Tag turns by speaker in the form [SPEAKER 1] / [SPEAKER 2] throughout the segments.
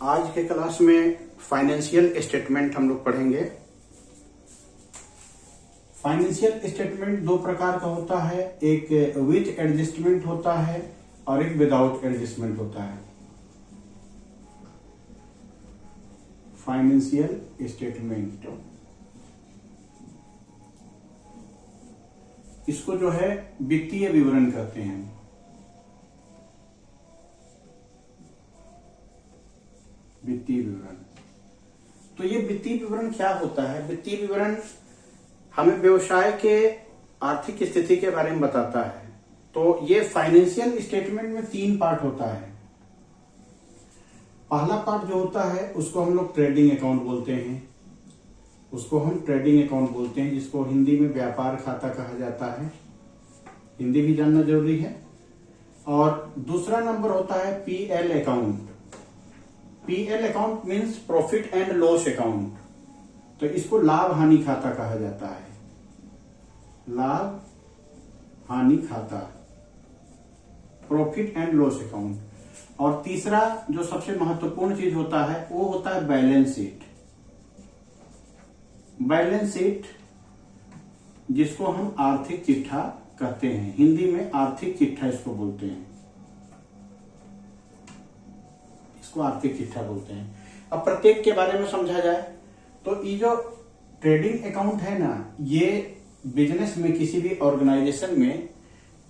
[SPEAKER 1] आज के क्लास में फाइनेंशियल स्टेटमेंट हम लोग पढ़ेंगे। फाइनेंशियल स्टेटमेंट दो प्रकार का होता है, एक विथ एडजस्टमेंट होता है और एक विदाउट एडजस्टमेंट होता है। फाइनेंशियल स्टेटमेंट इसको जो है वित्तीय विवरण कहते हैं। वित्तीय विवरण, तो ये वित्तीय विवरण क्या होता है? वित्तीय विवरण हमें व्यवसाय के आर्थिक स्थिति के बारे में बताता है। तो ये फाइनेंशियल स्टेटमेंट में तीन पार्ट होता है। पहला पार्ट जो होता है उसको हम लोग ट्रेडिंग अकाउंट बोलते हैं, जिसको हिंदी में व्यापार खाता कहा जाता है। हिंदी भी जानना जरूरी है। और दूसरा नंबर होता है PL account. PL account means profit and loss account, तो इसको लाभ हानि खाता कहा जाता है। लाभ हानि खाता, प्रॉफिट एंड लॉस अकाउंट। और तीसरा जो सबसे महत्वपूर्ण चीज होता है वो होता है बैलेंस शीट। बैलेंस शीट जिसको हम आर्थिक चिट्ठा कहते हैं, हिंदी में आर्थिक चिट्ठा इसको बोलते हैं, इसको आर्थिक चिट्ठा बोलते हैं। अब प्रत्येक के बारे में समझा जाए तो ये जो ट्रेडिंग अकाउंट है ना, ये बिजनेस में किसी भी ऑर्गेनाइजेशन में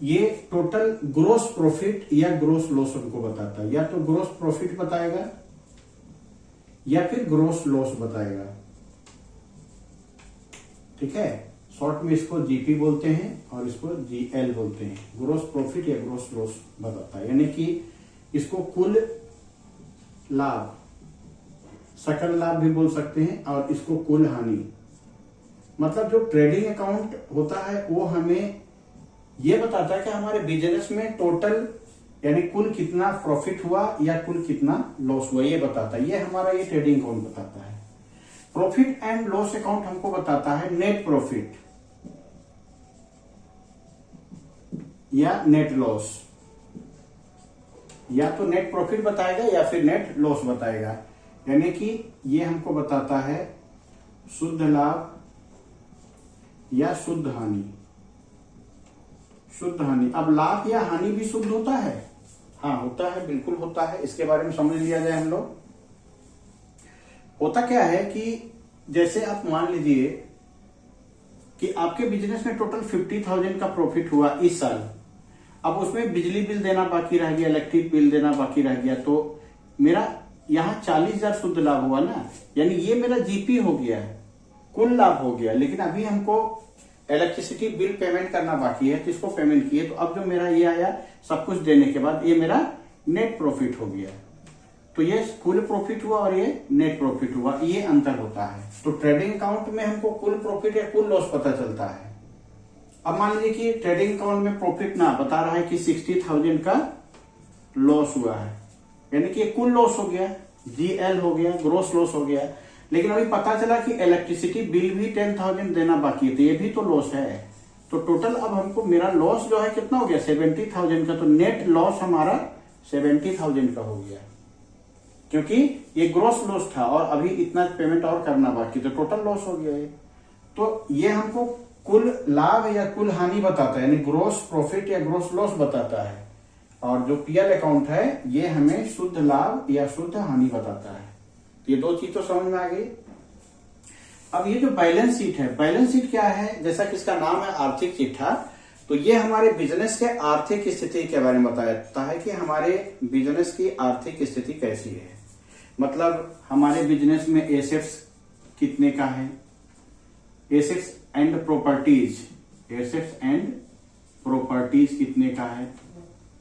[SPEAKER 1] ये टोटल ग्रोस प्रॉफिट या ग्रोस लॉस उनको बताता है। या तो ग्रोस प्रॉफिट बताएगा या फिर ग्रोस लॉस बताएगा। ठीक है, शॉर्ट में इसको जीपी बोलते हैं और इसको जीएल बोलते हैं। ग्रोस प्रॉफिट या ग्रोस लॉस बताता है, यानी कि इसको कुल लाभ, सकल लाभ भी बोल सकते हैं, और इसको कुल हानि। मतलब जो ट्रेडिंग अकाउंट होता है वो हमें ये बताता है कि हमारे बिजनेस में टोटल यानी कुल कितना प्रॉफिट हुआ या कुल कितना लॉस हुआ, ये बताता है। ये हमारा ये ट्रेडिंग अकाउंट बताता है। प्रॉफिट एंड लॉस अकाउंट हमको बताता है नेट प्रॉफिट या नेट लॉस। या तो नेट प्रॉफिट बताएगा या फिर नेट लॉस बताएगा, यानी कि ये हमको बताता है शुद्ध लाभ या शुद्ध हानि। शुद्ध हानि, अब लाभ या हानि भी शुद्ध होता है? हाँ होता है, बिल्कुल होता है। इसके बारे में समझ लिया जाए हम लोग। होता क्या है कि जैसे आप मान लीजिए कि आपके बिजनेस में टोटल 50,000 का प्रॉफिट हुआ इस साल। अब उसमें बिजली बिल देना बाकी रह गया, इलेक्ट्रिक बिल देना बाकी रह गया, तो मेरा यहाँ 40,000 शुद्ध लाभ हुआ ना, यानी ये मेरा जीपी हो गया है, कुल लाभ हो गया। लेकिन अभी हमको इलेक्ट्रिसिटी बिल पेमेंट करना बाकी है, तो इसको पेमेंट किए, तो अब जो मेरा ये आया सब कुछ देने के बाद, ये मेरा नेट प्रॉफिट हो गया। तो ये कुल प्रॉफिट हुआ और ये नेट प्रॉफिट हुआ, ये अंतर होता है। तो ट्रेडिंग अकाउंट में हमको कुल प्रॉफिट या कुल लॉस पता चलता है। अब मान लीजिए कि ट्रेडिंग अकाउंट में प्रॉफिट ना बता रहा है कि 60,000 का लॉस हुआ है, यानी कि कुल लॉस हो गया, जीएल हो गया, ग्रोस लॉस हो गया। लेकिन अभी पता चला कि इलेक्ट्रिसिटी बिल भी 10,000 देना बाकी है, तो ये भी तो लॉस है। तो टोटल अब हमको मेरा लॉस जो है कितना हो गया? 70,000 का। तो नेट लॉस हमारा 70,000 का हो गया, क्योंकि ये ग्रोस लॉस था और अभी इतना पेमेंट और करना बाकी, तो टोटल लॉस हो गया ये। तो ये हमको कुल लाभ या कुल हानि बताता है, यानी ग्रोस प्रॉफिट या ग्रोस लॉस बताता है। और जो पीएल अकाउंट है ये हमें शुद्ध लाभ या शुद्ध हानि बताता है। ये दो चीज तो समझ में आ गई। अब ये जो बैलेंस शीट है, बैलेंस शीट क्या है? जैसा कि इसका नाम है आर्थिक चिट्ठा, तो ये हमारे बिजनेस के आर्थिक स्थिति के बारे में बताता है कि हमारे बिजनेस की आर्थिक स्थिति कैसी है। मतलब हमारे बिजनेस में एसेट्स कितने का है, assets and properties, assets and properties कितने का है,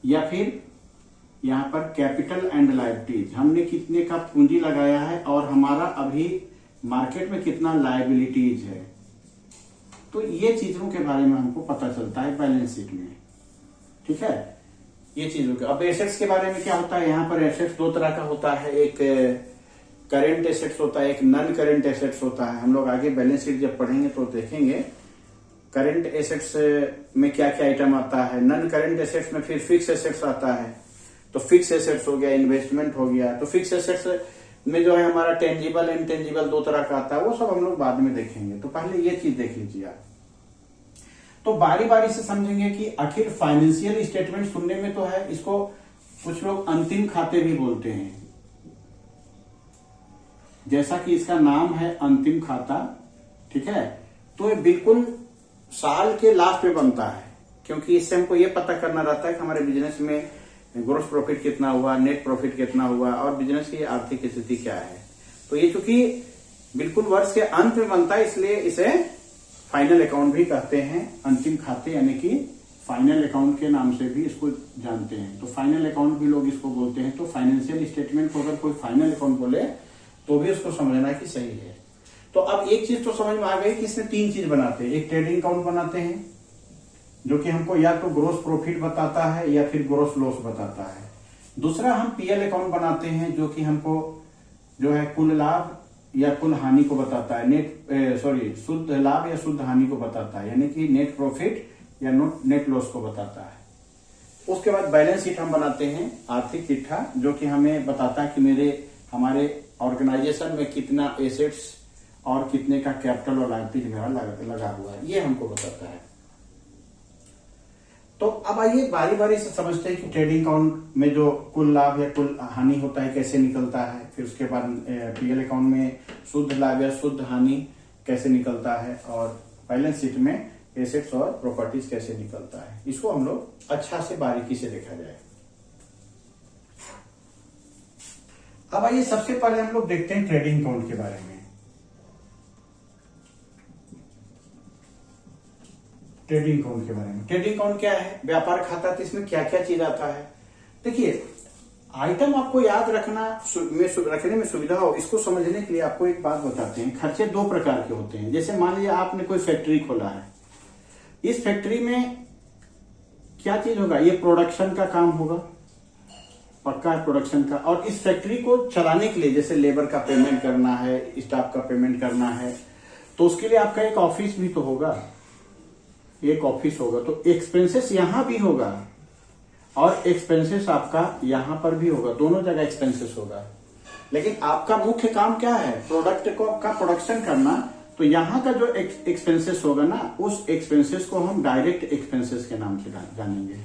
[SPEAKER 1] या फिर यहाँ पर कैपिटल एंड लायबिलिटीज, हमने कितने का पूंजी लगाया है और हमारा अभी मार्केट में कितना लायबिलिटीज है। तो ये चीजों के बारे में हमको पता चलता है बैलेंस शीट में। ठीक है, ये चीजों के। अब एसेट्स के बारे में क्या होता है? यहाँ पर एसेट्स दो तरह का होता है, एक करेंट एसेट्स होता है, एक नॉन करेंट एसेट्स होता है। हम लोग आगे बैलेंस शीट जब पढ़ेंगे तो देखेंगे करंट एसेट्स में क्या क्या आइटम आता है। नॉन करंट एसेट्स में फिर फिक्स एसेट्स आता है। तो फिक्स एसेट्स हो गया, इन्वेस्टमेंट हो गया। तो फिक्स एसेट्स में जो है हमारा टेंजिबल इनटेंजिबल दो तरह का आता है, वो सब हम लोग बाद में देखेंगे। तो पहले ये चीज देख लीजिए आप। तो बारी बारी से समझेंगे कि आखिर फाइनेंशियल स्टेटमेंट सुनने में तो है, इसको कुछ लोग अंतिम खाते भी बोलते हैं, जैसा कि इसका नाम है अंतिम खाता, ठीक है। तो ये बिल्कुल साल के लास्ट में बनता है, क्योंकि इससे हमको ये पता करना रहता है कि हमारे बिजनेस में ग्रोस प्रॉफिट कितना हुआ, नेट प्रॉफिट कितना हुआ और बिजनेस की आर्थिक स्थिति क्या है। तो ये चूंकि बिल्कुल वर्ष के अंत में बनता है, इसलिए इसे फाइनल अकाउंट भी कहते हैं, अंतिम खाते यानी कि फाइनल अकाउंट के नाम से भी इसको जानते हैं। तो फाइनल अकाउंट भी लोग इसको बोलते हैं। तो फाइनेंशियल स्टेटमेंट को अगर कोई फाइनल अकाउंट बोले तो भी उसको समझना कि सही है। तो अब एक चीज तो समझ में आ गई कि इसमें तीन चीज बनाते हैं। एक ट्रेडिंग अकाउंट बनाते हैं जो कि हमको या तो ग्रोस प्रॉफिट बताता है या फिर ग्रोस लॉस बताता है। दूसरा हम पीएल अकाउंट बनाते हैं जो कि हमको जो है कुल लाभ या कुल हानि को बताता है, शुद्ध लाभ या शुद्ध हानि को बताता है, यानी कि नेट प्रॉफिट या नेट लॉस को बताता है। उसके बाद बैलेंस शीट हम बनाते हैं, आर्थिक चिट्ठा, जो कि हमें बताता है कि हमारे ऑर्गेनाइजेशन में कितना एसेट्स और कितने का कैपिटल और लायबिलिटी लगा हुआ है, ये हमको बताता है। तो अब आइए बारी बारी से समझते हैं कि ट्रेडिंग अकाउंट में जो कुल लाभ या कुल हानि होता है कैसे निकलता है, फिर उसके बाद पीएल अकाउंट में शुद्ध लाभ या शुद्ध हानि कैसे निकलता है, और बैलेंस शीट में एसेट्स और प्रॉपर्टीज कैसे निकलता है। इसको हम लोग अच्छा से बारीकी से देखा जाए। अब आइए सबसे पहले हम लोग देखते हैं ट्रेडिंग अकाउंट के बारे में। ट्रेडिंग अकाउंट के बारे में, ट्रेडिंग अकाउंट क्या है, व्यापार खाता। तो इसमें क्या क्या चीज आता है, देखिए आइटम आपको याद रखने में सुविधा हो, इसको समझने के लिए आपको एक बात बताते हैं। खर्चे दो प्रकार के होते हैं। जैसे मान लीजिए आपने कोई फैक्ट्री खोला है, इस फैक्ट्री में क्या चीज होगा, ये प्रोडक्शन का काम होगा, पक्का है प्रोडक्शन का। और इस फैक्ट्री को चलाने के लिए जैसे लेबर का पेमेंट करना है, स्टाफ का पेमेंट करना है, तो उसके लिए आपका एक ऑफिस भी तो होगा, एक ऑफिस होगा। तो एक्सपेंसेस यहां भी होगा और एक्सपेंसेस आपका यहां पर भी होगा, दोनों जगह एक्सपेंसेस होगा। लेकिन आपका मुख्य काम क्या है, प्रोडक्ट को का प्रोडक्शन करना। तो यहां का जो एक्सपेंसेस होगा ना, उस एक्सपेंसेस को हम डायरेक्ट एक्सपेंसेस के नाम से जानेंगे,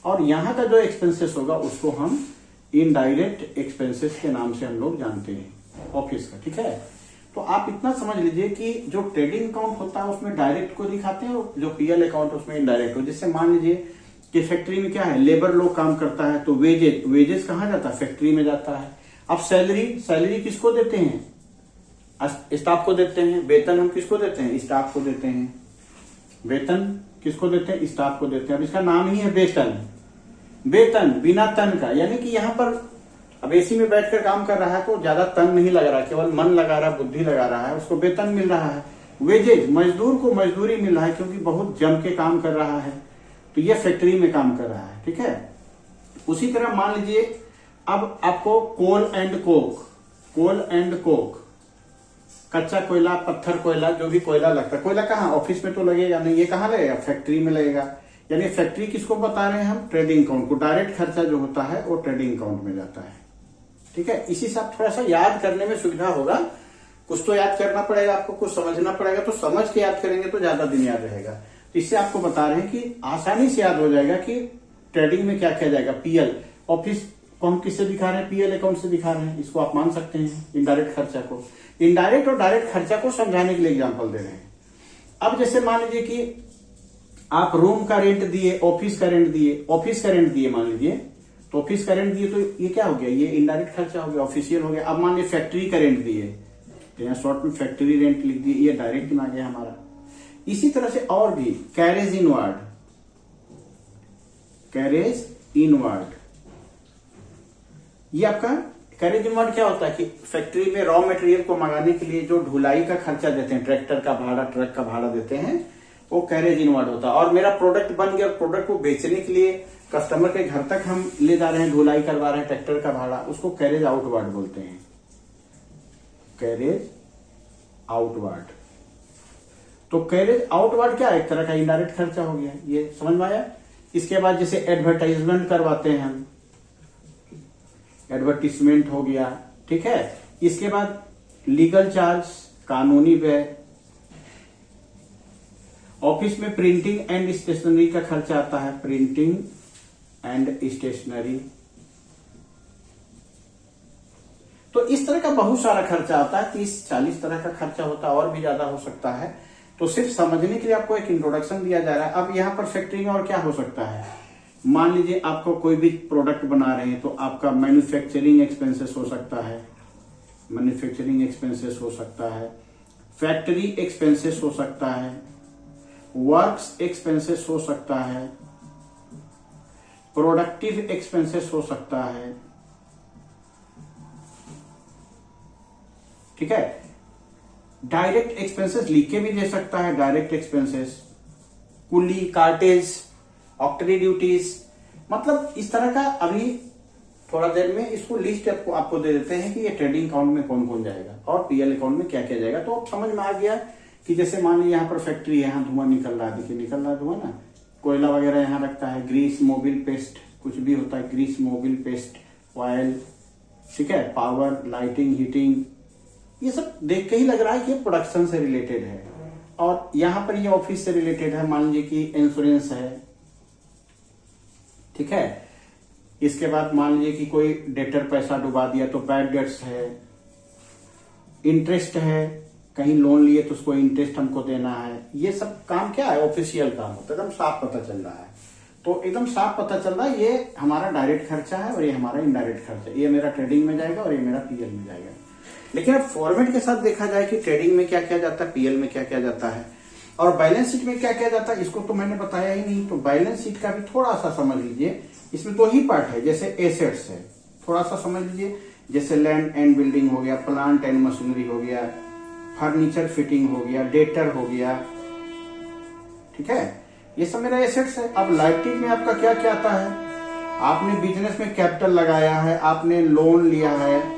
[SPEAKER 1] और यहां का जो एक्सपेंसेस होगा उसको हम इनडायरेक्ट एक्सपेंसेस के नाम से हम लोग जानते हैं ऑफिस का, ठीक है। तो आप इतना समझ लीजिए कि जो ट्रेडिंग अकाउंट होता है उसमें डायरेक्ट को दिखाते हैं, और जो पीएल अकाउंट उसमें इनडायरेक्ट हो। जैसे मान लीजिए कि फैक्ट्री में क्या है, लेबर लोग काम करता है, तो वेजेस कहाँ जाता है, फैक्ट्री में जाता है। अब सैलरी किसको देते हैं, स्टाफ को देते हैं। वेतन हम किसको देते हैं, स्टाफ को देते हैं। वेतन किसको देते हैं, स्टाफ को देते हैं। अब इसका नाम ही है वेतन, वेतन बिना तन का, यानी कि यहाँ पर अब एसी में बैठकर काम कर रहा है तो ज्यादा तन नहीं लग रहा, केवल मन लगा रहा है, बुद्धि लगा रहा है, उसको वेतन मिल रहा है। वेजेज, मजदूर को मजदूरी मिल रहा है क्योंकि बहुत जम के काम कर रहा है, तो ये फैक्ट्री में काम कर रहा है, ठीक है। उसी तरह मान लीजिए अब आपको कोल एंड कोक, कच्चा कोयला, पत्थर कोयला, जो भी कोयला लगता है, कोयला कहाँ, ऑफिस में तो लगेगा नहीं, ये कहाँ लगेगा, फैक्ट्री में लगेगा। यानी फैक्ट्री किसको बता रहे हैं हम, ट्रेडिंग अकाउंट को। डायरेक्ट खर्चा जो होता है वो ट्रेडिंग अकाउंट में जाता है, ठीक है। इसी से आप थोड़ा सा याद करने में सुविधा होगा, कुछ तो याद करना पड़ेगा आपको, कुछ समझना पड़ेगा, तो समझ के याद करेंगे तो ज्यादा दिन याद रहेगा। तो इससे आपको बता रहे हैं कि आसानी से याद हो जाएगा कि ट्रेडिंग में क्या किया जाएगा। पीएल ऑफिस को हम किससे दिखा रहे हैं, पीएल अकाउंट से दिखा रहे हैं, इसको आप मान सकते हैं इनडायरेक्ट खर्चा को। इनडायरेक्ट और डायरेक्ट खर्चा को समझाने के लिए एग्जाम्पल दे रहे हैं। अब जैसे मान लीजिए कि आप रूम का रेंट दिए, ऑफिस का रेंट दिए मान लीजिए, तो ऑफिस का रेंट दिए तो ये क्या हो गया, ये इनडायरेक्ट खर्चा हो गया, ऑफिशियल हो गया। अब मान लीजिए फैक्ट्री का रेंट दिए, तो यहाँ शॉर्ट में फैक्ट्री रेंट लिख दिए, ये डायरेक्ट में आ गया हमारा। इसी तरह से और भी कैरेज इनवर्ड, ये आपका कैरेज इनवर्ड क्या होता है कि फैक्ट्री में रॉ मटेरियल को मंगाने के लिए जो ढुलाई का खर्चा देते हैं, ट्रैक्टर का भाड़ा, ट्रक का भाड़ा देते हैं, वो कैरेज इनवर्ड होता है। और मेरा प्रोडक्ट बन गया, प्रोडक्ट को बेचने के लिए कस्टमर के घर तक हम ले जा रहे हैं, ढुलाई करवा रहे हैं, ट्रैक्टर का भाड़ा, उसको कैरेज आउटवर्ड बोलते हैं, कैरेज आउटवर्ड। तो कैरेज आउटवर्ड क्या है, एक तरह का इनडायरेक्ट खर्चा हो गया, ये समझ में आया। इसके बाद जैसे एडवर्टाइजमेंट करवाते हैं हम, एडवर्टीजमेंट हो गया, ठीक है, इसके बाद लीगल चार्ज, कानूनी व्यय। ऑफिस में प्रिंटिंग एंड स्टेशनरी का खर्चा आता है, प्रिंटिंग एंड स्टेशनरी। तो इस तरह का बहुत सारा खर्चा आता है, 30-40 तरह का खर्चा होता है, और भी ज्यादा हो सकता है। तो सिर्फ समझने के लिए आपको एक इंट्रोडक्शन दिया जा रहा है। अब यहाँ पर फैक्ट्री में और क्या हो सकता है, मान लीजिए आपको कोई भी प्रोडक्ट बना रहे हैं तो आपका मैन्युफैक्चरिंग एक्सपेंसेस हो सकता है, मैन्युफैक्चरिंग एक्सपेंसेस हो सकता है, फैक्ट्री एक्सपेंसेस हो सकता है, वर्क्स एक्सपेंसेस हो सकता है, प्रोडक्टिव एक्सपेंसेस हो सकता है। ठीक है, डायरेक्ट एक्सपेंसेस लिख के भी दे सकता है, डायरेक्ट एक्सपेंसेस, कुली, कार्टेज, ऑक्टरी ड्यूटीज, मतलब इस तरह का। अभी थोड़ा देर में इसको लिस्ट आपको दे देते हैं कि ये ट्रेडिंग अकाउंट में कौन कौन जाएगा और पीएल अकाउंट में क्या क्या जाएगा। तो अब समझ में आ गया कि जैसे मान लीजिए यहाँ पर फैक्ट्री है, यहाँ धुआं निकल रहा है, देखिए निकल रहा है धुआं ना, कोयला वगैरह यहाँ रखता है, ग्रीस, मोबिल, पेस्ट, कुछ भी होता है, ग्रीस, मोबिल, पेस्ट, ऑयल, ठीक है, पावर, लाइटिंग, हीटिंग, ये सब देख के ही लग रहा है कि ये प्रोडक्शन से रिलेटेड है। और यहाँ पर ये ऑफिस से रिलेटेड है, मान लीजिए कि इंश्योरेंस है, ठीक है। इसके बाद मान लीजिए कि कोई डेटर पैसा डुबा दिया तो बैड डेट्स है, इंटरेस्ट है, कहीं लोन लिए तो उसको इंटरेस्ट हमको देना है। ये सब काम क्या है, ऑफिशियल काम होता है, एकदम साफ पता चल रहा है। तो एकदम साफ पता चल रहा है ये हमारा डायरेक्ट खर्चा है और ये हमारा इनडायरेक्ट खर्चा है, ये मेरा ट्रेडिंग में जाएगा और ये मेरा पीएल में जाएगा। लेकिन अब फॉर्मेट के साथ देखा जाए कि ट्रेडिंग में क्या क्या जाता है, पीएल में क्या क्या जाता है और बैलेंस शीट में क्या क्या जाता है, इसको तो मैंने बताया ही नहीं। तो बैलेंस शीट का भी थोड़ा सा समझ लीजिए, इसमें 2 ही पार्ट है। जैसे एसेट्स है, थोड़ा सा समझ लीजिए, जैसे लैंड एंड बिल्डिंग हो गया, प्लांट एंड मशीनरी हो गया, फर्नीचर फिटिंग हो गया, डेटर हो गया, ठीक है, ये सब मेरा एसेट्स है। अब लाइबिलिटी में आपका क्या क्या आता है, आपने बिजनेस में कैपिटल लगाया है, आपने लोन लिया है,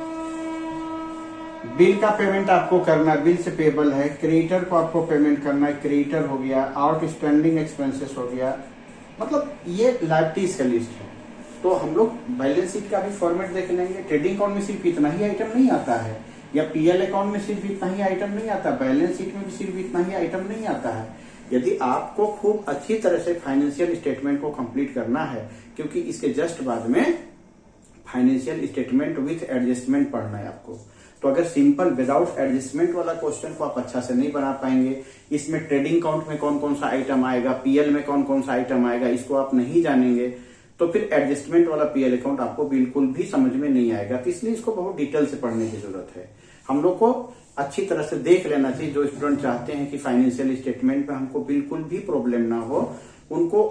[SPEAKER 1] बिल का पेमेंट आपको करना है, बिल से पेबल है, क्रेडिटर को आपको पेमेंट करना है, क्रेडिटर हो गया, आउटस्टैंडिंग एक्सपेंसेस हो गया, मतलब ये लाइबिलिटीज का लिस्ट है। तो हम लोग बैलेंस शीट का भी फॉर्मेट देख लेंगे। ट्रेडिंग अकाउंट में सिर्फ इतना ही आइटम नहीं आता है, या पीएल अकाउंट में सिर्फ इतना ही आइटम नहीं आता, बैलेंस शीट में भी सिर्फ इतना ही आइटम नहीं आता है। यदि आपको खूब अच्छी तरह से फाइनेंशियल स्टेटमेंट को कंप्लीट करना है, क्योंकि इसके जस्ट बाद में फाइनेंशियल स्टेटमेंट विथ एडजस्टमेंट पढ़ना है आपको। तो अगर सिंपल विदाउट एडजस्टमेंट वाला क्वेश्चन को आप अच्छा से नहीं बना पाएंगे, इसमें ट्रेडिंग अकाउंट में कौन कौन सा आइटम आएगा, पीएल में कौन कौन सा आइटम आएगा, इसको आप नहीं जानेंगे, तो फिर एडजस्टमेंट वाला पीएल अकाउंट आपको बिल्कुल भी समझ में नहीं आएगा। तो इसलिए इसको बहुत डिटेल से पढ़ने की जरूरत है। हम लोग को अच्छी तरह से देख लेना चाहिए। जो स्टूडेंट चाहते हैं कि फाइनेंशियल स्टेटमेंट में हमको बिल्कुल भी प्रॉब्लम ना हो, उनको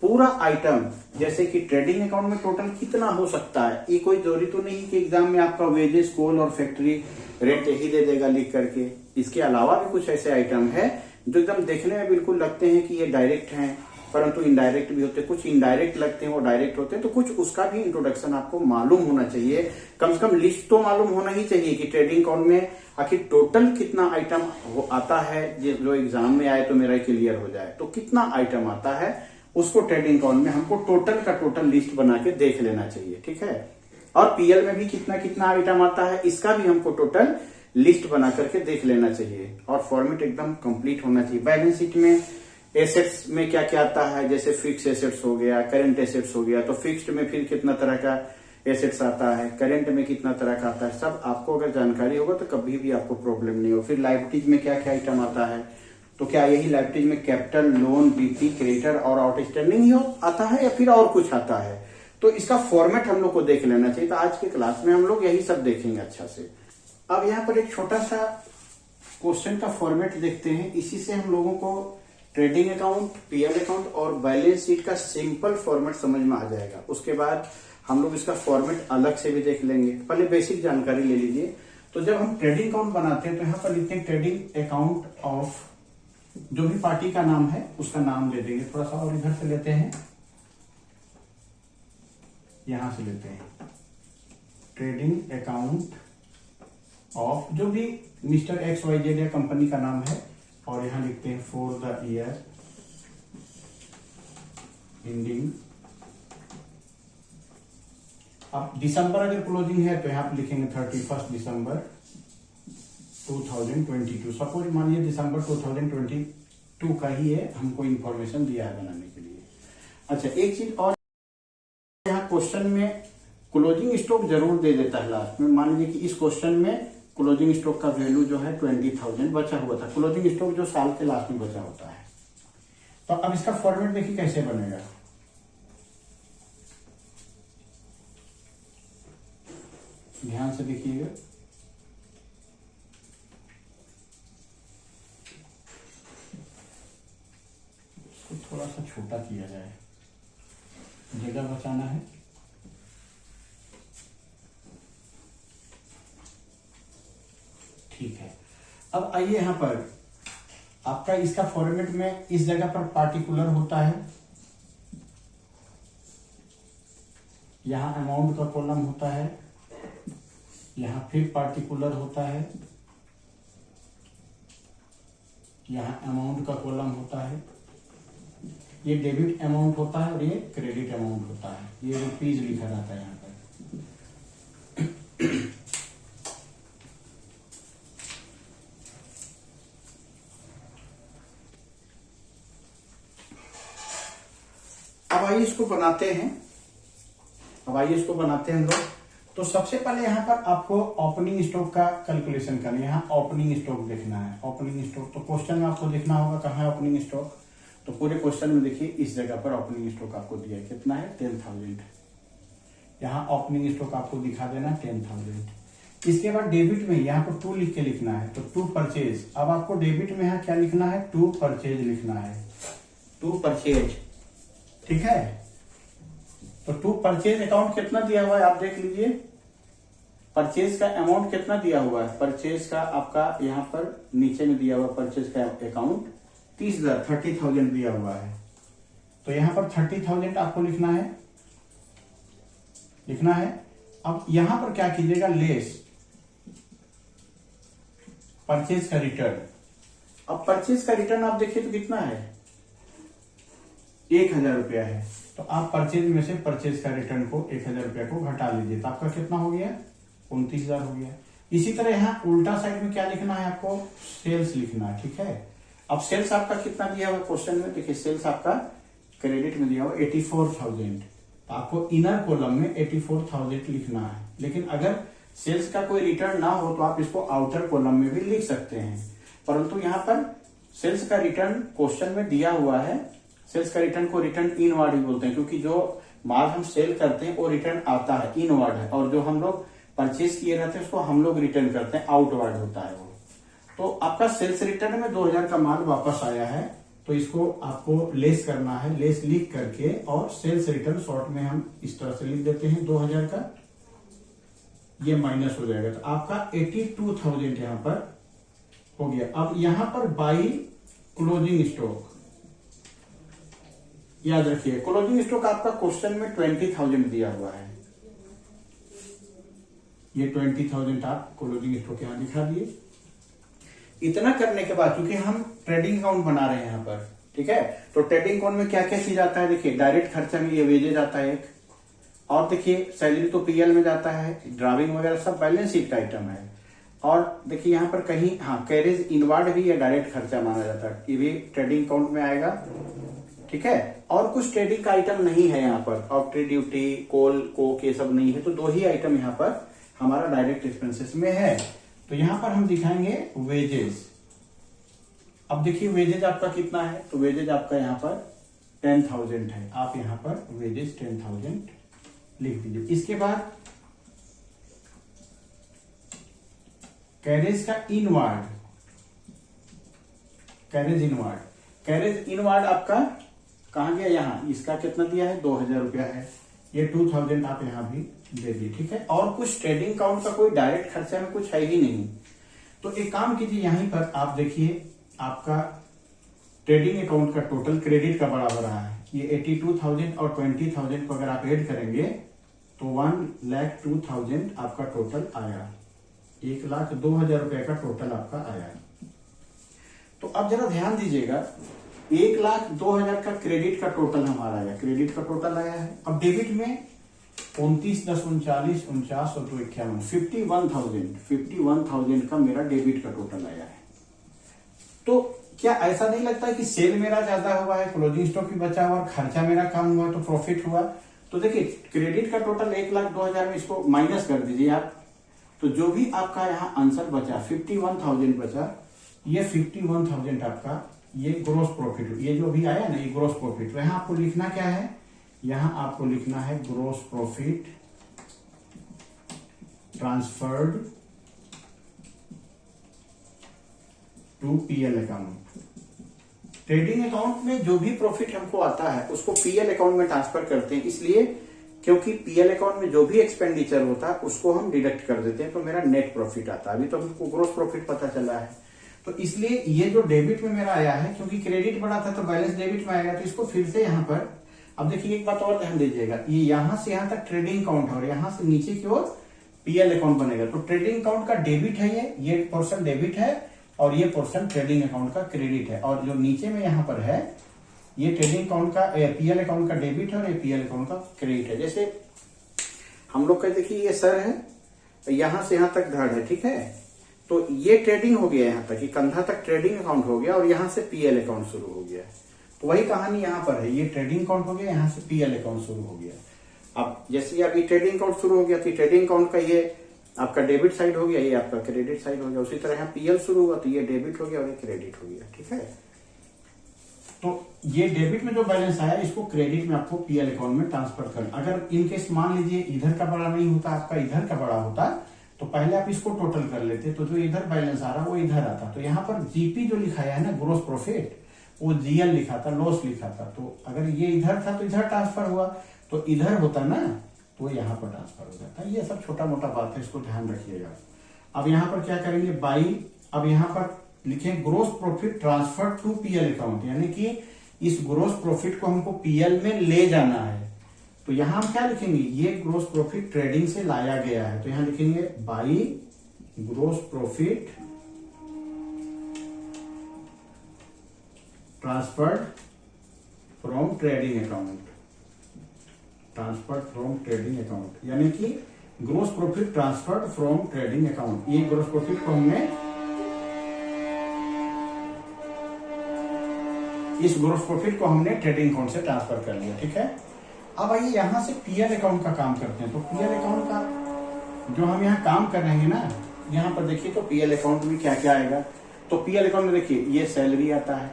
[SPEAKER 1] पूरा आइटम, जैसे कि ट्रेडिंग अकाउंट में टोटल कितना हो सकता है, ये कोई जरूरी तो नहीं कि एग्जाम में आपका वेजेस, कोल और फैक्ट्री रेंट ही दे देगा लिख करके। इसके अलावा भी कुछ ऐसे आइटम है जो एकदम देखने में बिल्कुल लगते हैं कि ये डायरेक्ट हैं, परंतु इनडायरेक्ट भी होते हैं, कुछ इनडायरेक्ट लगते हैं वो डायरेक्ट होते हैं। तो कुछ उसका भी इंट्रोडक्शन आपको मालूम होना चाहिए, कम से कम लिस्ट तो मालूम होना ही चाहिए कि ट्रेडिंग अकाउंट में आखिर टोटल कितना आइटम आता है, जो एग्जाम में आए तो मेरा क्लियर हो जाए। तो कितना आइटम आता है उसको ट्रेडिंग अकाउंट में हमको टोटल का टोटल लिस्ट बना के देख लेना चाहिए, ठीक है। और पीएल में भी कितना कितना आइटम आता है, इसका भी हमको टोटल लिस्ट बना करके देख लेना चाहिए। और फॉर्मेट एकदम कंप्लीट होना चाहिए। बैलेंस शीट में एसेट्स में क्या क्या आता है, जैसे फिक्स एसेट्स हो गया, करेंट एसेट्स हो गया, तो फिक्स्ड में फिर कितना तरह का एसेट्स आता है, करेंट में कितना तरह का आता है, सब आपको अगर जानकारी होगा तो कभी भी आपको प्रॉब्लम नहीं हो। फिर लायबिलिटीज में क्या क्या आइटम आता है, तो क्या यही लायबिलिटीज में कैपिटल, लोन, बीटी, क्रेडिटर और आउटस्टैंडिंग ही आता है या फिर और कुछ आता है। तो इसका फॉर्मेट हम लोग को देख लेना चाहिए। तो आज के क्लास में हम लोग यही सब देखेंगे अच्छा से। अब यहाँ पर एक छोटा सा क्वेश्चन का फॉर्मेट देखते हैं। इसी से हम लोगों को ट्रेडिंग अकाउंट, पीएल अकाउंट और बैलेंस शीट का सिंपल फॉर्मेट समझ में आ जाएगा। उसके बाद हम लोग इसका फॉर्मेट अलग से भी देख लेंगे। पहले बेसिक जानकारी ले लीजिए। तो जब हम ट्रेडिंग अकाउंट बनाते हैं तो यहाँ पर लिखते हैं ट्रेडिंग अकाउंट ऑफ, जो भी पार्टी का नाम है उसका नाम दे देंगे। थोड़ा सा और इधर से लेते हैं, यहां से लेते हैं ट्रेडिंग अकाउंट ऑफ, जो भी मिस्टर एक्स वाई जेड या कंपनी का नाम है, और यहां लिखते हैं फॉर द ईयर एंडिंग। अब दिसंबर अगर क्लोजिंग है तो यहां पर लिखेंगे 31 दिसंबर 2022, सपोज मान लीजिए दिसंबर 2022 का ही है, हमको इंफॉर्मेशन दिया है बनाने के लिए। अच्छा, एक चीज और, यहाँ क्वेश्चन में क्लोजिंग स्टॉक जरूर दे देता है लास्ट में। मान लीजिए कि इस क्वेश्चन में क्लोजिंग स्टॉक का वैल्यू जो है 20,000 बचा हुआ था, क्लोजिंग स्टॉक जो साल के लास्ट में बचा होता है। तो अब इसका फॉर्मेट देखिए कैसे बनेगा। ध्यान से देखिएगा, इसको थोड़ा सा छोटा किया जाए, जगह बचाना है। ठीक है, अब आइए यहां पर आपका इसका फॉर्मेट में इस जगह पर पार्टिकुलर होता है, यहां अमाउंट का कॉलम होता है, यहां फिर पार्टिकुलर होता है, यहां अमाउंट का कॉलम होता है, ये डेबिट अमाउंट होता है और ये क्रेडिट अमाउंट होता है, ये रुपीज लिखा रहता है यहां पर। अब आइए इसको बनाते हैं, हम लोग। तो सबसे पहले यहां पर आपको ओपनिंग स्टॉक का कैलकुलेशन करना है। यहाँ ओपनिंग स्टॉक देखना है, ओपनिंग स्टॉक। तो क्वेश्चन में आपको देखना होगा कहाँ है ओपनिंग स्टॉक। तो पूरे क्वेश्चन में देखिए इस जगह पर ओपनिंग स्टॉक आपको दिया है, कितना है 10,000। यहाँ ओपनिंग स्टॉक आपको दिखा देना 10,000। इसके बाद डेबिट में यहाँ पर 2 लिख के लिखना है, तो 2 परचेज। अब आपको डेबिट में यहाँ क्या लिखना है, 2 परचेज लिखना है, 2 परचेज। ठीक है, तो 2 परचेज अकाउंट कितना दिया हुआ है आप देख लीजिए। परचेज का अमाउंट कितना दिया हुआ है, परचेज का आपका यहाँ पर नीचे में दिया हुआ परचेज का अकाउंट 30,000 दिया हुआ है। तो यहाँ पर 30,000 आपको लिखना है। अब यहां पर क्या कीजिएगा, लेस परचेज का रिटर्न। अब परचेज का रिटर्न आप देखिए तो कितना है, 1,000 रुपया है। तो आप परचेज में से परचेज का रिटर्न को 1,000 रुपया को घटा लीजिए, तो आपका कितना हो गया, 29,000 हो गया। इसी तरह यहाँ उल्टा साइड में क्या लिखना है आपको, सेल्स लिखना है। ठीक है, अब सेल्स आपका कितना दिया हुआ क्वेश्चन में, देखिए सेल्स आपका क्रेडिट में दिया हुआ 84,000। तो आपको इनर कॉलम में 84,000 लिखना है। लेकिन अगर सेल्स का कोई रिटर्न ना हो तो आप इसको आउटर कॉलम में भी लिख सकते हैं, परंतु यहाँ पर सेल्स का रिटर्न क्वेश्चन में दिया हुआ है। सेल्स का रिटर्न को रिटर्न इनवर्ड ही बोलते हैं, क्योंकि जो माल हम सेल करते हैं वो रिटर्न आता है, इनवर्ड है, और जो हम लोग परचेज किए रहते हैं उसको हम लोग रिटर्न करते हैं, आउटवर्ड होता है वो। तो आपका सेल्स रिटर्न में 2,000 का माल वापस आया है, तो इसको आपको लेस करना है, लेस लिख करके, और सेल्स रिटर्न शॉर्ट में हम इस तरह से लिख देते हैं 2,000 का, ये माइनस हो जाएगा। तो आपका 82,000 यहां पर हो गया। अब यहां पर बाई क्लोजिंग स्टॉक, याद रखिए क्लोजिंग स्टॉक आपका क्वेश्चन में 20,000 दिया हुआ है, ये 20,000 आप क्लोजिंग स्टॉक यहां दिखा दिए। इतना करने के बाद क्योंकि हम ट्रेडिंग अकाउंट बना रहे हैं यहाँ पर, ठीक है, तो ट्रेडिंग अकाउंट में क्या क्या चीज आता है, देखिए डायरेक्ट खर्चा में ये वेजेज आता है एक, और देखिए सैलरी तो पीएल में जाता है, ड्राइविंग वगैरह सब बैलेंस शीट का आइटम है। और देखिए यहाँ पर कहीं कैरेज इनवर्ड भी या डायरेक्ट खर्चा माना जाता है, ये भी ट्रेडिंग अकाउंट में आएगा। ठीक है, और कुछ ट्रेडिंग का आइटम नहीं है यहाँ पर, ऑप्ट्री ड्यूटी कोल कोक ये सब नहीं है, तो 2 ही आइटम यहाँ पर हमारा डायरेक्ट एक्सपेंसेस में है। तो यहां पर हम दिखाएंगे वेजेस। अब देखिए वेजेज आपका कितना है, तो वेजेज आपका यहां पर 10,000 है, आप यहां पर वेजेज 10,000 लिख दीजिए। इसके बाद कैरेज का इनवर्ड, कैरेज इनवर्ड आपका कहां गया, यहां, इसका कितना दिया है 2,000 रुपया है, ये 2,000 आप यहां भी दे दी। ठीक है, और कुछ ट्रेडिंग अकाउंट का कोई डायरेक्ट खर्चा में कुछ है ही नहीं। तो एक काम कीजिए, यहीं पर आप देखिए आपका ट्रेडिंग अकाउंट का टोटल क्रेडिट का बराबर रहा है, ये 82,000 और 20,000 को अगर आप ऐड करेंगे तो 1,02,000 आपका टोटल आया, 1,02,000 रुपए का टोटल आपका आया। तो अब जरा ध्यान दीजिएगा, 1,02,000 का क्रेडिट का टोटल हमारा आया, क्रेडिट का टोटल आया है। अब डेबिट में 29, 10, 39, 49 और 251, 51,000 का मेरा डेबिट का टोटल आया है। तो क्या ऐसा नहीं लगता है कि सेल मेरा ज्यादा हुआ है, क्लोजिंग स्टॉक भी बचा हुआ, खर्चा मेरा कम हुआ तो प्रॉफिट हुआ? तो देखिए क्रेडिट का टोटल 1,02,000 में इसको माइनस कर दीजिए आप, तो जो भी आपका यहाँ आंसर बचा 51,000 बचा, ये 51,000 आपका ये ग्रोस प्रॉफिट, ये जो भी आया ना ये ग्रोस प्रॉफिट। तो यहाँ आपको लिखना क्या है, यहाँ आपको लिखना है gross profit transferred to P L account. Trading account में जो भी प्रॉफिट हमको आता है उसको पीएल अकाउंट में ट्रांसफर करते हैं, इसलिए क्योंकि पीएल अकाउंट में जो भी एक्सपेंडिचर होता है उसको हम डिडक्ट कर देते हैं, तो मेरा नेट प्रॉफिट आता है। अभी तो हमको ग्रोस प्रॉफिट पता चला है, तो इसलिए ये जो डेबिट में मेरा आया है, क्योंकि क्रेडिट बड़ा था तो बैलेंस डेबिट में आएगा, तो इसको फिर से यहाँ पर अब देखिए एक बात और ध्यान दीजिएगा, ये यहां से यहां तक ट्रेडिंग अकाउंट है और यहां से नीचे की ओर पीएल अकाउंट बनेगा। तो ट्रेडिंग अकाउंट का डेबिट है, ये पोर्शन डेबिट है और ये पोर्शन ट्रेडिंग अकाउंट का क्रेडिट है, और जो नीचे में यहाँ पर है ये ट्रेडिंग अकाउंट का पीएल अकाउंट का डेबिट है और ये पीएल अकाउंट का क्रेडिट है। जैसे हम लोग का देखिए ये सर है, यहां से यहां तक धड़ है, ठीक है, तो ये ट्रेडिंग हो गया यहाँ तक, ये कंधा तक ट्रेडिंग अकाउंट हो गया और यहाँ से पीएल अकाउंट शुरू हो गया। तो वही कहानी यहाँ पर है, ये ट्रेडिंग अकाउंट हो गया, यहाँ से पीएल अकाउंट शुरू हो गया। अब जैसे अभी ट्रेडिंग अकाउंट शुरू हो गया तो ट्रेडिंग अकाउंट का ये आपका डेबिट साइड हो गया, ये आपका क्रेडिट साइड हो गया। उसी तरह यहाँ पीएल शुरू हुआ तो ये डेबिट हो गया और ये क्रेडिट हो गया, ठीक है। तो ये डेबिट में जो बैलेंस आया इसको क्रेडिट में आपको पीएल अकाउंट में ट्रांसफर करना। अगर इनकेस मान लीजिए इधर का बड़ा नहीं होता, आपका इधर का बड़ा होता, तो पहले आप इसको टोटल कर लेते, तो जो इधर बैलेंस आ रहा वो इधर आता। तो यहाँ पर जीपी जो लिखाया है ना ग्रोस प्रॉफिट, वो जीएल लिखा था, लॉस लिखा था। तो अगर ये इधर था तो इधर ट्रांसफर हुआ, तो इधर होता ना तो यहाँ पर ट्रांसफर हो जाता है। ये सब छोटा मोटा बात है, इसको ध्यान रखिएगा। अब यहाँ पर क्या करेंगे, बाई, अब यहाँ पर लिखें gross profit transfer to P L account, यानी कि इस ग्रोस प्रॉफिट को हमको पीएल में ले जाना है। तो यहां हम क्या लिखेंगे, ये ग्रोस प्रॉफिट ट्रेडिंग से लाया गया है, तो यहां लिखेंगे by gross profit transferred from trading account, transferred from trading account, यानी कि gross profit transferred from trading account. ये ग्रोस प्रॉफिट को हमने इस ग्रोस प्रॉफिट को हमने ट्रेडिंग अकाउंट से ट्रांसफर कर लिया, ठीक है। अब आइए यहां से पीएल अकाउंट का काम करते हैं। तो पीएल अकाउंट का जो हम यहाँ काम कर रहे हैं ना, यहाँ पर देखिए तो पीएल अकाउंट में क्या क्या आएगा। तो पीएल अकाउंट में देखिए ये सैलरी आता है,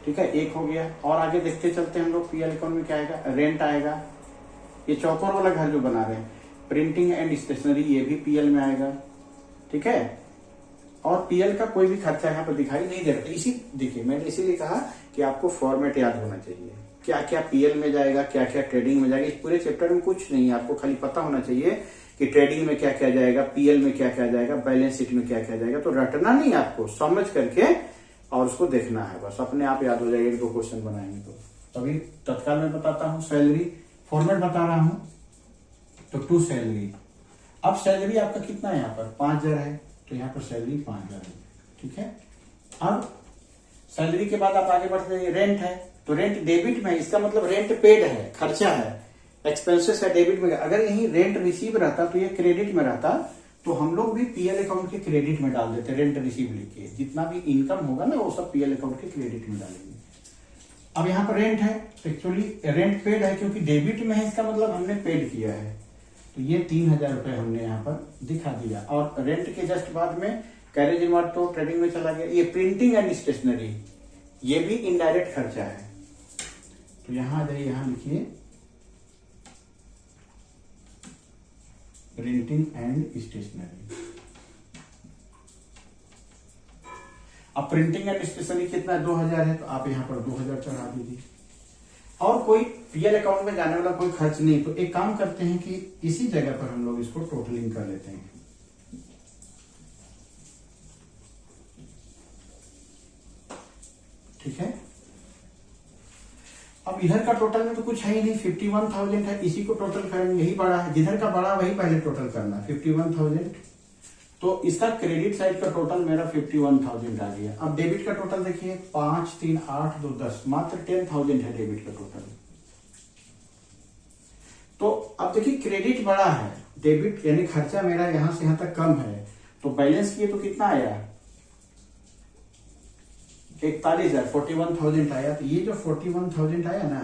[SPEAKER 1] ठीक है, एक हो गया। और आगे देखते चलते हैं हम लोग, पीएल अकाउंट में क्या आएगा, रेंट आएगा, ये चौकोर वाला घर जो बना रहे हैं, प्रिंटिंग एंड स्टेशनरी, ये भी पीएल में आएगा, ठीक है। और पीएल का कोई भी खर्चा यहाँ पर दिखाई नहीं दे रहा। इसी देखिए मैंने इसीलिए कहा कि आपको फॉर्मेट याद होना चाहिए, क्या क्या पीएल में जाएगा, क्या क्या ट्रेडिंग में जाएगा। इस पूरे चैप्टर में कुछ नहीं है, आपको खाली पता होना चाहिए कि ट्रेडिंग में क्या क्या जाएगा, पीएल में क्या क्या जाएगा, बैलेंस शीट में क्या क्या जाएगा। तो रटना नहीं, आपको समझ करके और उसको देखना है, बस अपने आप याद हो जाएगा। 1-2 क्वेश्चन बनाएंगे तो अभी तत्काल में बताता हूँ, सैलरी फॉर्मेट बता रहा हूँ। तो टू सैलरी, अब सैलरी आपका कितना है, यहाँ पर 5,000 है, तो यहाँ पर सैलरी 5,000 है, ठीक है। अब सैलरी के बाद आप आगे बढ़ते हैं, रेंट है, तो रेंट डेबिट में, इसका मतलब रेंट पेड है, खर्चा है, एक्सपेंसेस है, डेबिट में। अगर यही रेंट रिसीव रहता तो ये क्रेडिट में रहता, तो हम लोग भी पीएल अकाउंट के क्रेडिट में डाल देते, रेंट रिसीव लिख के। जितना भी इनकम होगा ना वो सब पीएल अकाउंट के क्रेडिट में डालेंगे। अब यहाँ पर रेंट है, एक्चुअली रेंट पेड है, क्योंकि डेबिट में है, इसका मतलब हमने पेड किया है, तो ये 3,000 रुपए हमने यहाँ पर दिखा दिया। और रेंट के जस्ट बाद में कैरेज इनवर्ट तो ट्रेडिंग में चला गया। ये प्रिंटिंग एंड स्टेशनरी, ये भी इनडायरेक्ट खर्चा है, तो यहां जाइए, यहां लिखिए प्रिंटिंग एंड स्टेशनरी। अब प्रिंटिंग एंड स्टेशनरी कितना है, 2,000 है, तो आप यहाँ पर 2,000 चढ़ा दीजिए। और कोई पीएल अकाउंट में जाने वाला कोई खर्च नहीं, तो एक काम करते हैं कि इसी जगह पर हम लोग इसको टोटलिंग कर लेते हैं। ठीक है, अब इधर का टोटल में तो कुछ है ही नहीं, 51,000 है, इसी को टोटल करेंगे, यही बड़ा है, जिधर का बड़ा वही पहले टोटल करना है, 51,000। तो इसका क्रेडिट साइड का टोटल मेरा 51,000 आ गया। अब डेबिट का टोटल देखिए, 5, 3, 8, 2, 10, मात्र 10,000 है डेबिट का टोटल। तो अब देखिए क्रेडिट बड़ा है, डेबिट यानी खर्चा मेरा यहां से यहां तक कम है, तो बैलेंस किए तो कितना आया 41,000, 41,000 आया। तो ये जो 41,000 आया ना,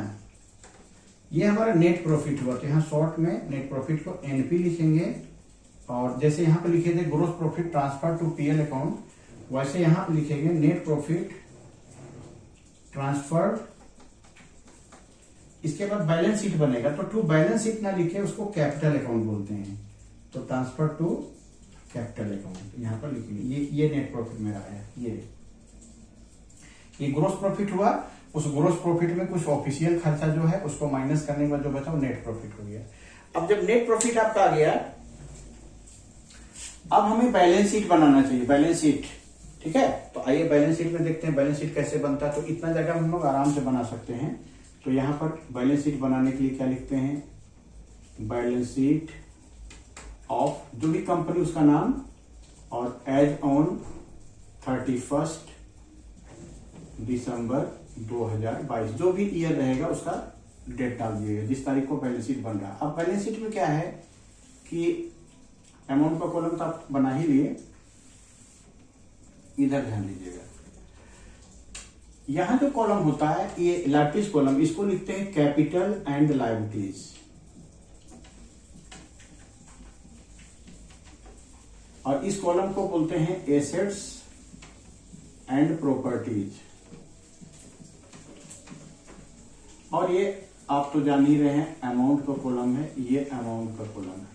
[SPEAKER 1] ये हमारा नेट प्रॉफिट हुआ। तो यहाँ शॉर्ट में नेट प्रॉफिट को एनपी लिखेंगे, और जैसे यहाँ पे लिखे थे gross profit transfer to P L account, वैसे यहाँ पे लिखेंगे नेट प्रॉफिट ट्रांसफर। इसके बाद बैलेंस शीट बनेगा, तो टू बैलेंस शीट ना लिखे उसको कैपिटल अकाउंट बोलते हैं, तो ट्रांसफर टू कैपिटल अकाउंट यहाँ पर लिखेंगे। ये नेट प्रॉफिट मेरा आया। ये ग्रोस प्रॉफिट हुआ, उस ग्रोस प्रॉफिट में कुछ ऑफिशियल खर्चा जो है उसको माइनस करने के बाद जो बचा वो नेट प्रॉफिट हो गया। अब जब नेट प्रॉफिट आपका आ गया, अब हमें बैलेंस शीट बनाना चाहिए, बैलेंस शीट। ठीक है, तो आइए बैलेंस शीट में देखते हैं बैलेंस शीट कैसे बनता है। तो इतना जगह हम लोग आराम से बना सकते हैं। तो यहां पर बैलेंस शीट बनाने के लिए क्या लिखते हैं, बैलेंस शीट ऑफ जो भी कंपनी उसका नाम, और एज ऑन 31 दिसंबर 2022, जो भी ईयर रहेगा उसका डेट डाल दिएगा, जिस तारीख को बैलेंस शीट बन रहा है। अब बैलेंस शीट में क्या है कि अमाउंट का कॉलम तो आप बना ही लिए, इधर ध्यान दीजिएगा। यहां जो कॉलम होता है ये लाइबिलिटीज कॉलम, इसको लिखते हैं कैपिटल एंड लाइबिलिटीज। और इस कॉलम को बोलते हैं एसेट्स एंड प्रॉपर्टीज। और ये आप तो जान ही रहे हैं अमाउंट का कॉलम है, ये अमाउंट का कॉलम है।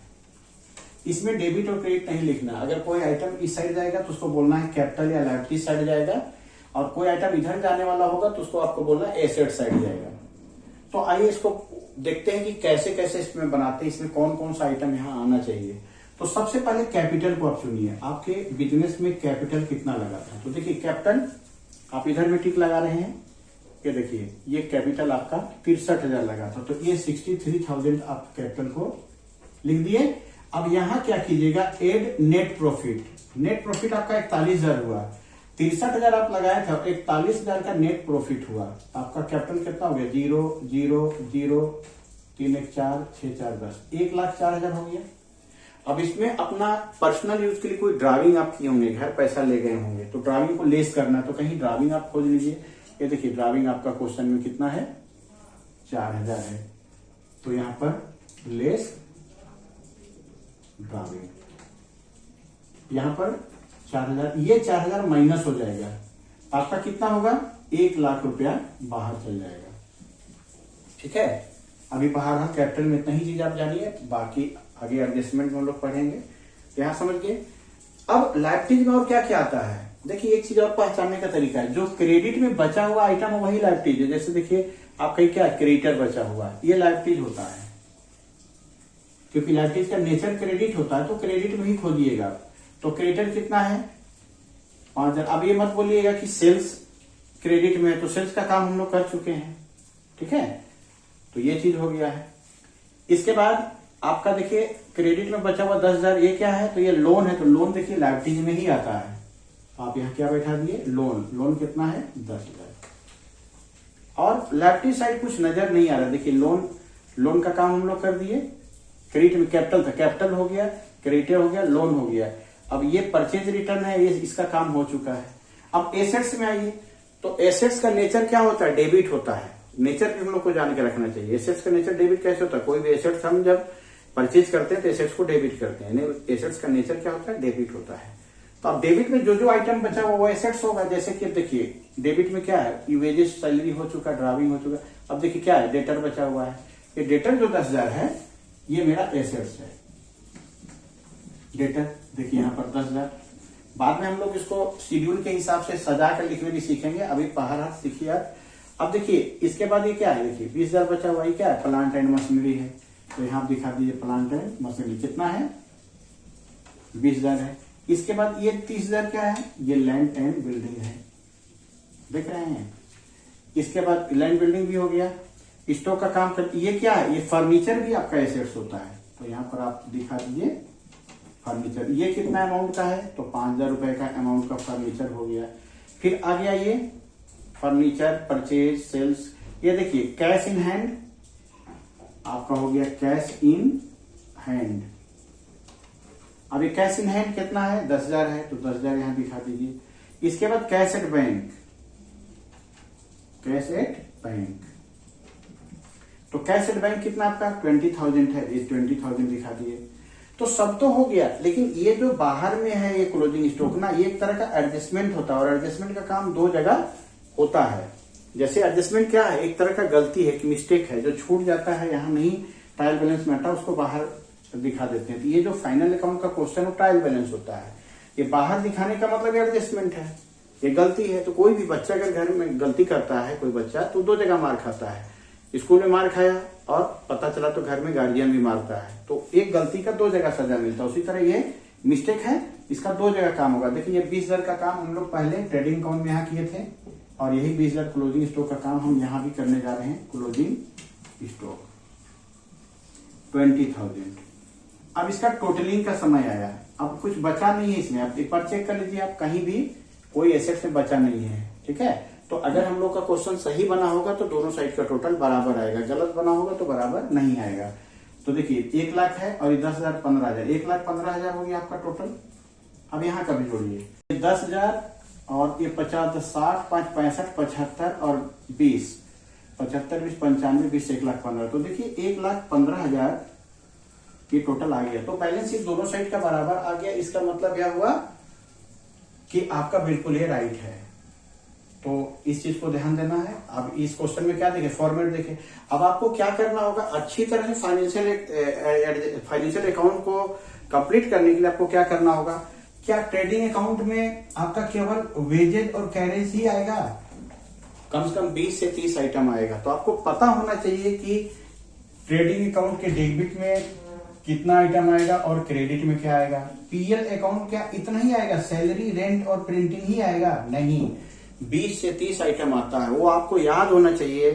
[SPEAKER 1] इसमें डेबिट और क्रेडिट नहीं लिखना। अगर कोई आइटम इस साइड जाएगा तो उसको बोलना है कैपिटल या लाइबिलिटीज साइड जाएगा, और कोई आइटम इधर जाने वाला होगा तो उसको आपको बोलना है एसेट साइड जाएगा। तो आइए इसको देखते हैं कि कैसे कैसे इसमें बनाते हैं, इसमें कौन कौन सा आइटम यहाँ आना चाहिए। तो सबसे पहले कैपिटल को आप चुनिए, आपके बिजनेस में कैपिटल कितना लगा था। तो देखिए कैपिटल आप इधर में टिक लगा रहे हैं, ये देखिए ये कैपिटल आपका 63,000 लगा था, तो ये 63,000 आप कैपिटल को लिख दिए। अब यहां क्या कीजिएगा, add net profit. Net profit आपका 41,000 हुआ, 63,000 आप लगाए थे, 41,000 का नेट प्रॉफिट हुआ। आपका कैपिटल कितना हो गया 0 0 0 3 1 4 6 4 10, 1,04,000 हो गया। अब इसमें अपना पर्सनल यूज के लिए कोई ड्राइविंग आप किए होंगे, घर पैसा ले गए होंगे, तो ड्राइविंग को लेस करना है, तो कहीं ड्राइविंग आप खोज लीजिए। ये देखिए ड्राइविंग आपका क्वेश्चन में कितना है 4,000 है, तो यहां पर लेस ड्राइविंग, यहां पर 4,000, ये 4,000 माइनस हो जाएगा, आपका कितना होगा 1,00,000 रुपया बाहर चल जाएगा। ठीक है, अभी बाहर हम कैपिटल में इतना ही चीज आप जानिए, बाकी आगे एडजस्टमेंट में हम लोग पढ़ेंगे। यहां समझ गए। अब लाइबिलिटीज में और क्या क्या आता है, देखिए एक चीज और पहचानने का तरीका है, जो क्रेडिट में बचा हुआ आइटम है वही लाइबिलिटीज है। जैसे देखिए आपका क्या क्रेडिटर बचा हुआ है, ये लाइबिलिटीज होता है, क्योंकि लाइबिलिटीज का नेचर क्रेडिट होता है, तो क्रेडिट में ही खोजिएगा। तो क्रेडिटर कितना है 5,000। अब ये मत बोलिएगा कि सेल्स क्रेडिट में है, तो सेल्स का काम हम लोग कर चुके हैं। ठीक है, तो ये चीज हो गया है। इसके बाद आपका देखिए क्रेडिट में बचा हुआ 10,000, ये क्या है, तो ये लोन है, तो लोन देखिए लाइबिलिटीज में ही आता है। आप यहाँ क्या बैठा दिए लोन, लोन कितना है 10,000। और लाइबिलिटी साइड कुछ नजर नहीं आ रहा, देखिए लोन का काम हम लोग कर दिए। क्रेडिट में कैपिटल था, कैपिटल हो गया, क्रेडिटर हो गया, लोन हो गया। अब ये परचेज रिटर्न है, ये इसका काम हो चुका है। अब एसेट्स में आइए, तो एसेट्स का नेचर क्या होता है, डेबिट होता है। नेचर भी हम लोग को जान के रखना चाहिए। एसेट्स का नेचर डेबिट कैसे होता है, कोई भी एसेट्स हम जब परचेज करते हैं तो एसेट्स को डेबिट करते हैं, एसेट्स का नेचर क्या होता है, डेबिट होता है। तो अब डेबिट में जो जो आइटम बचा हुआ वो एसेट्स होगा। जैसे कि देखिए डेबिट में क्या है, वेजेस सैलरी हो चुका, ड्राइविंग हो चुका। अब देखिए क्या है, डेटर बचा हुआ है, ये डेटर जो 10,000 है ये मेरा एसेट्स है। डेटर देखिए यहाँ पर 10,000, बाद में हम लोग इसको शेड्यूल के हिसाब से सजा कर लिखने भी सीखेंगे, अभी बाहर हाथ सीखिए आप। अब देखिए इसके बाद ये क्या है, देखिए 20,000 बचा हुआ, ये क्या है, प्लांट एंड मशीनरी है, तो यहाँ दिखा दीजिए प्लांट एंड मशीनरी कितना है 20,000 है। इसके बाद ये 30,000 क्या है, ये लैंड एंड बिल्डिंग है, देख रहे हैं। इसके बाद लैंड बिल्डिंग भी हो गया। स्टॉक का काम कर, ये क्या है, ये फर्नीचर भी आपका एसेट्स होता है, तो यहाँ पर आप दिखा दीजिए फर्नीचर, ये कितना अमाउंट का है, तो 5,000 रुपए का अमाउंट का फर्नीचर हो गया। फिर आ गया ये फर्नीचर परचेज सेल्स, ये देखिए कैश इन हैंड आपका हो गया कैश इन हैंड। अब ये कैश इन हैंड कितना है, 10,000 है, तो 10,000 यहां दिखा दीजिए। इसके बाद cash at bank, cash at bank, तो कैश एट बैंक कितना आपका 20,000 है, ये 20,000 दिखा दिए। तो सब तो हो गया, लेकिन ये जो बाहर में है ये क्लोजिंग स्टॉक ना, ये एक तरह का एडजस्टमेंट होता है, और एडजस्टमेंट का काम दो जगह होता है। जैसे एडजस्टमेंट क्या है, एक तरह का गलती है कि मिस्टेक है, जो छूट जाता है यहाँ नहीं ट्रायल बैलेंस में हटा, उसको बाहर दिखा देते हैं। तो ये जो फाइनल अकाउंट का क्वेश्चन वो ट्रायल बैलेंस होता है, ये बाहर दिखाने का मतलब एडजस्टमेंट है, ये गलती है। तो कोई भी बच्चा अगर घर में गलती करता है कोई बच्चा, तो दो जगह मार खाता है, स्कूल में मार खाया और पता चला तो घर में गार्जियन भी मारता है, तो एक गलती का दो जगह सजा मिलता है। उसी तरह ये मिस्टेक है, इसका दो जगह काम होगा। देखिए ये 20,000 का काम हम लोग पहले ट्रेडिंग अकाउंट में यहाँ किए थे, और यही 20,000 क्लोजिंग स्टॉक का काम हम यहाँ भी करने जा रहे हैं। Closing stock 20,000। अब इसका टोटलिंग का समय आया, अब कुछ बचा नहीं है इसमें। आप एक बार चेक कर लीजिए, आप कहीं भी कोई एसेट में बचा नहीं है, ठीक है। तो अगर हम लोग का क्वेश्चन सही बना होगा तो दोनों साइड का टोटल बराबर आएगा, गलत बना होगा तो बराबर नहीं आएगा। तो देखिए 1 लाख है और 10,000 15,000, 1,15,000 हो गया आपका टोटल। अब यहाँ का भी जोड़िए, 10,000 और ये 50, 60, 5, 65, 75 और 20, 75, 20, 95, 20, 1,15,000। तो देखिए 1,15,000 ये टोटल आ गया। तो बैलेंस शीट दोनों साइड का बराबर आ गया। इसका मतलब यह हुआ कि आपका बिल्कुल ये राइट है। तो इस चीज को ध्यान देना है। अब इस क्वेश्चन में क्या देखे, फॉर्मेट देखे। अब आपको क्या करना होगा, अच्छी तरह से फाइनेंशियल अकाउंट को कंप्लीट करने के लिए आपको क्या करना होगा, क्या ट्रेडिंग अकाउंट में आपका केवल वेजेज और कैरेज ही आएगा, कम से कम 20 से 30 आइटम आएगा। तो आपको पता होना चाहिए कि ट्रेडिंग अकाउंट के डेबिट में कितना आइटम आएगा और क्रेडिट में क्या आएगा। पीएल अकाउंट क्या इतना ही आएगा, सैलरी, रेंट और प्रिंटिंग ही आएगा, नहीं, 20 से 30 आइटम आता है। वो आपको याद होना चाहिए,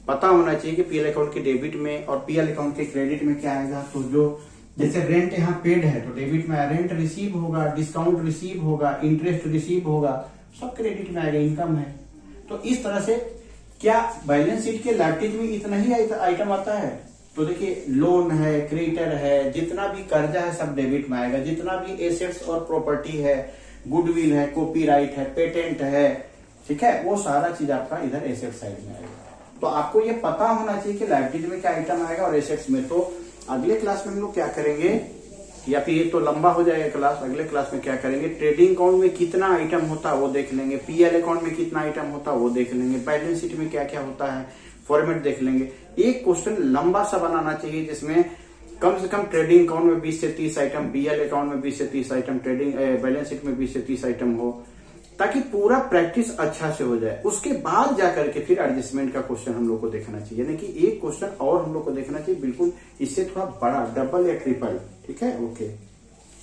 [SPEAKER 1] पता होना चाहिए कि पीएल अकाउंट के डेबिट में और पीएल अकाउंट के क्रेडिट में क्या आएगा। तो जो जैसे रेंट यहाँ पेड है तो डेबिट में रेंट रिसीव होगा, डिस्काउंट रिसीव होगा, इंटरेस्ट रिसीव होगा, सब क्रेडिट में आएगा, इनकम है। तो इस तरह से क्या बैलेंस शीट के लाइबिलिटीज में इतना ही आइटम आता है। तो देखिए लोन है, क्रेडिटर है, जितना भी कर्जा है सब डेबिट में आएगा, जितना भी एसेट्स और प्रॉपर्टी है, गुडविल है, कॉपीराइट है, पेटेंट है, ठीक है, वो सारा चीज आपका इधर एसेट साइड में आएगा। तो आपको ये पता होना चाहिए कि लाइबिलिटीज में क्या आइटम आएगा और एसेट्स में। तो अगले क्लास में हम लोग क्या करेंगे, या फिर ये तो लंबा हो जाएगा क्लास, अगले क्लास में क्या करेंगे, ट्रेडिंग अकाउंट में कितना आइटम होता है वो देख लेंगे, पीएल अकाउंट में कितना आइटम होता है वो देख लेंगे, बैलेंस शीट में क्या क्या होता है फॉर्मेट देख लेंगे। एक क्वेश्चन लंबा सा बनाना चाहिए जिसमें कम से कम ट्रेडिंग अकाउंट में 20 से 30 आइटम, पीएल अकाउंट में 20 से 30 आइटम, ट्रेडिंग बैलेंस शीट में 20 से 30 आइटम हो, ताकि पूरा प्रैक्टिस अच्छा से हो जाए। उसके बाद जाकर के फिर एडजस्टमेंट का क्वेश्चन हम लोग को देखना चाहिए, यानी कि एक क्वेश्चन और हम लोग को देखना चाहिए बिल्कुल इससे थोड़ा बड़ा, डबल या ट्रिपल, ठीक है। ओके।